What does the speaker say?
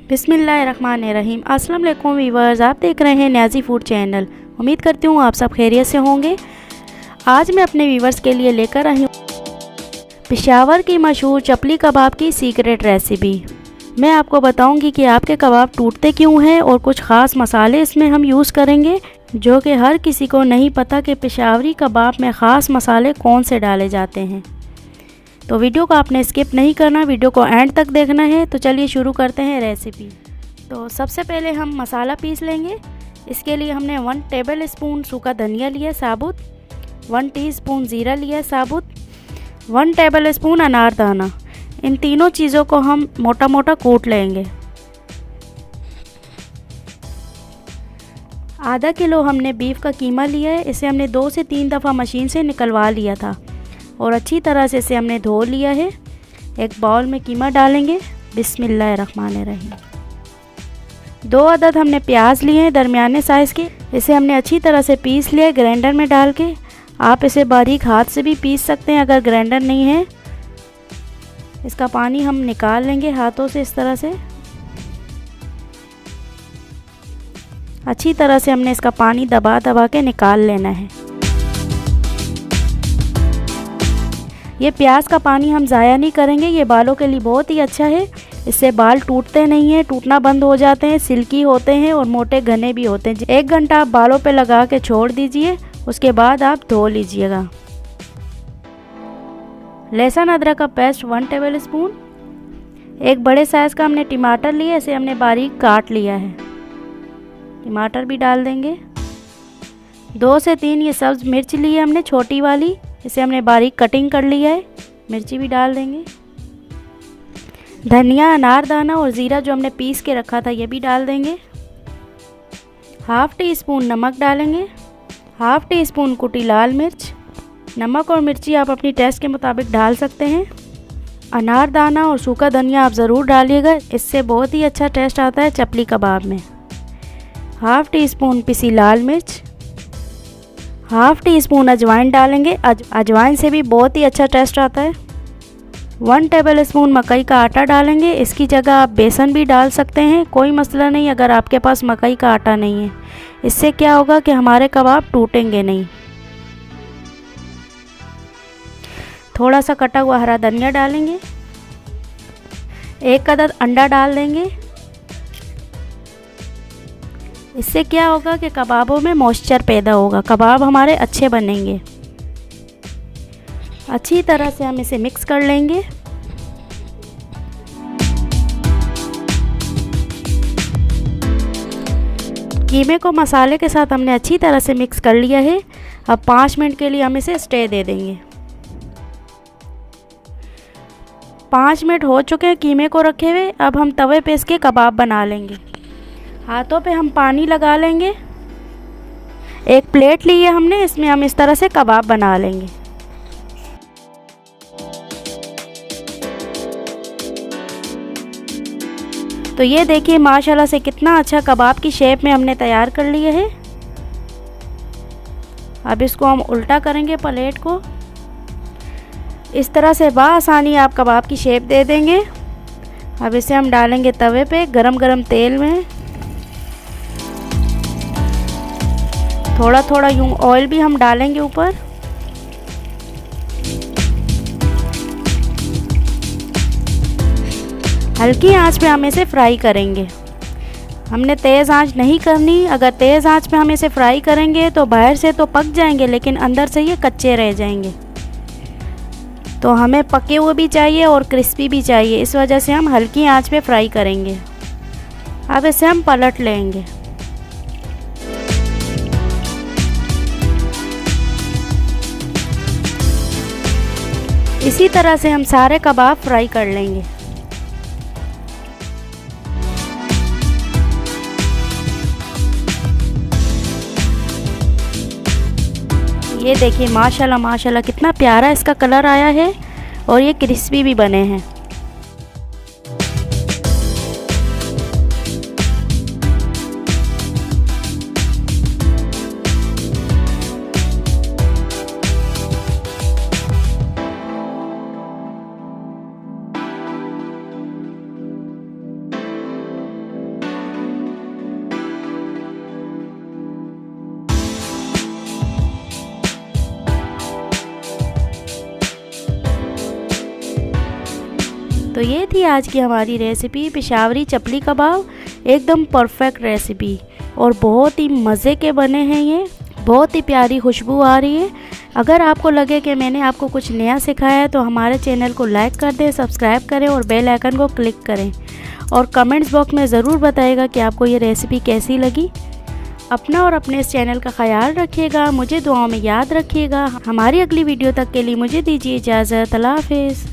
बिस्मिल्लाहिर्रहमानिर्रहीम। अस्सलाम वालेकुम वीवर्स, आप देख रहे हैं न्याज़ी फूड चैनल। उम्मीद करती हूँ आप सब खैरियत से होंगे। आज मैं अपने वीवर्स के लिए लेकर आई हूँ पेशावर की मशहूर चपली कबाब की सीक्रेट रेसिपी। मैं आपको बताऊंगी कि आपके कबाब टूटते क्यों हैं और कुछ ख़ास मसाले इसमें हम यूज़ करेंगे जो कि हर किसी को नहीं पता कि पेशावरी कबाब में ख़ास मसाले कौन से डाले जाते हैं। तो वीडियो को आपने स्किप नहीं करना, वीडियो को एंड तक देखना है। तो चलिए शुरू करते हैं रेसिपी। तो सबसे पहले हम मसाला पीस लेंगे। इसके लिए हमने 1 टेबल स्पून सूखा धनिया लिया साबुत, 1 टीस्पून ज़ीरा लिया साबुत, 1 टेबल स्पून अनारदाना। इन तीनों चीज़ों को हम मोटा मोटा कूट लेंगे। आधा किलो हमने बीफ का कीमा लिया है। इसे हमने 2 से 3 दफ़ा मशीन से निकलवा लिया था और अच्छी तरह से इसे हमने धो लिया है। एक बाउल में कीमा डालेंगे। बिस्मिल्लाहिर्रहमानिर्रहीम। 2 अदद हमने प्याज लिए हैं दरमियाने साइज़ के। इसे हमने अच्छी तरह से पीस लिया है ग्राइंडर में डाल के। आप इसे बारीक हाथ से भी पीस सकते हैं अगर ग्राइंडर नहीं है। इसका पानी हम निकाल लेंगे हाथों से इस तरह से। अच्छी तरह से हमने इसका पानी दबा दबा के निकाल लेना है। ये प्याज का पानी हम ज़ाया नहीं करेंगे, ये बालों के लिए बहुत ही अच्छा है। इससे बाल टूटते नहीं हैं, टूटना बंद हो जाते हैं, सिल्की होते हैं और मोटे घने भी होते हैं। 1 घंटा आप बालों पे लगा के छोड़ दीजिए, उसके बाद आप धो लीजिएगा। लहसुन अदरक का पेस्ट 1 टेबल स्पून। एक बड़े साइज़ का हमने टमाटर लिया, इसे हमने बारीक काट लिया है। टमाटर भी डाल देंगे। 2 से 3 ये सब्ज़ मिर्च ली है हमने छोटी वाली, इसे हमने बारीक कटिंग कर लिया है। मिर्ची भी डाल देंगे। धनिया, अनारदाना और ज़ीरा जो हमने पीस के रखा था ये भी डाल देंगे। 1/2 टीस्पून नमक डालेंगे। 1/2 टीस्पून कुटी लाल मिर्च। नमक और मिर्ची आप अपनी टेस्ट के मुताबिक डाल सकते हैं। अनारदाना और सूखा धनिया आप ज़रूर डालिएगा, इससे बहुत ही अच्छा टेस्ट आता है चपली कबाब में। 1/2 टीस्पून पिसी लाल मिर्च। 1/2 टीस्पून अजवाइन डालेंगे। अजवाइन से भी बहुत ही अच्छा टेस्ट आता है। 1 टेबल स्पून मकई का आटा डालेंगे। इसकी जगह आप बेसन भी डाल सकते हैं, कोई मसला नहीं अगर आपके पास मकई का आटा नहीं है। इससे क्या होगा कि हमारे कबाब टूटेंगे नहीं। थोड़ा सा कटा हुआ हरा धनिया डालेंगे। 1 अदद अंडा डाल देंगे। इससे क्या होगा कि कबाबों में मॉइस्चर पैदा होगा, कबाब हमारे अच्छे बनेंगे। अच्छी तरह से हम इसे मिक्स कर लेंगे। कीमे को मसाले के साथ हमने अच्छी तरह से मिक्स कर लिया है। अब 5 मिनट के लिए हम इसे स्टे दे देंगे। 5 मिनट हो चुके हैं कीमे को रखे हुए। अब हम तवे पे इसके कबाब बना लेंगे। हाथों पे हम पानी लगा लेंगे। एक प्लेट ली है हमने, इसमें हम इस तरह से कबाब बना लेंगे। तो ये देखिए माशाल्लाह से कितना अच्छा कबाब की शेप में हमने तैयार कर लिया है। अब इसको हम उल्टा करेंगे प्लेट को। इस तरह से बआसानी आप कबाब की शेप दे देंगे। अब इसे हम डालेंगे तवे पे गरम गरम तेल में। थोड़ा थोड़ा यूं ऑयल भी हम डालेंगे ऊपर। हल्की आंच पे हम इसे फ्राई करेंगे। हमने तेज़ आंच नहीं करनी। अगर तेज़ आंच पे हम इसे फ्राई करेंगे तो बाहर से तो पक जाएंगे लेकिन अंदर से ये कच्चे रह जाएंगे। तो हमें पके हुए भी चाहिए और क्रिस्पी भी चाहिए, इस वजह से हम हल्की आंच पे फ्राई करेंगे। अब इसे हम पलट लेंगे। इसी तरह से हम सारे कबाब फ्राई कर लेंगे। ये देखिए माशाल्लाह माशाल्लाह कितना प्यारा इसका कलर आया है और ये क्रिस्पी भी बने हैं। तो ये थी आज की हमारी रेसिपी पेशावरी चपली कबाब। एकदम परफेक्ट रेसिपी और बहुत ही मज़े के बने हैं। ये बहुत ही प्यारी खुशबू आ रही है। अगर आपको लगे कि मैंने आपको कुछ नया सिखाया है तो हमारे चैनल को लाइक कर दें, सब्सक्राइब करें और बेल आइकन को क्लिक करें। और कमेंट्स बॉक्स में ज़रूर बताइएगा कि आपको ये रेसिपी कैसी लगी। अपना और अपने इस चैनल का ख्याल रखिएगा। मुझे दुआओं में याद रखिएगा। हमारी अगली वीडियो तक के लिए मुझे दीजिए इजाज़त। अल्लाह हाफ़िज़।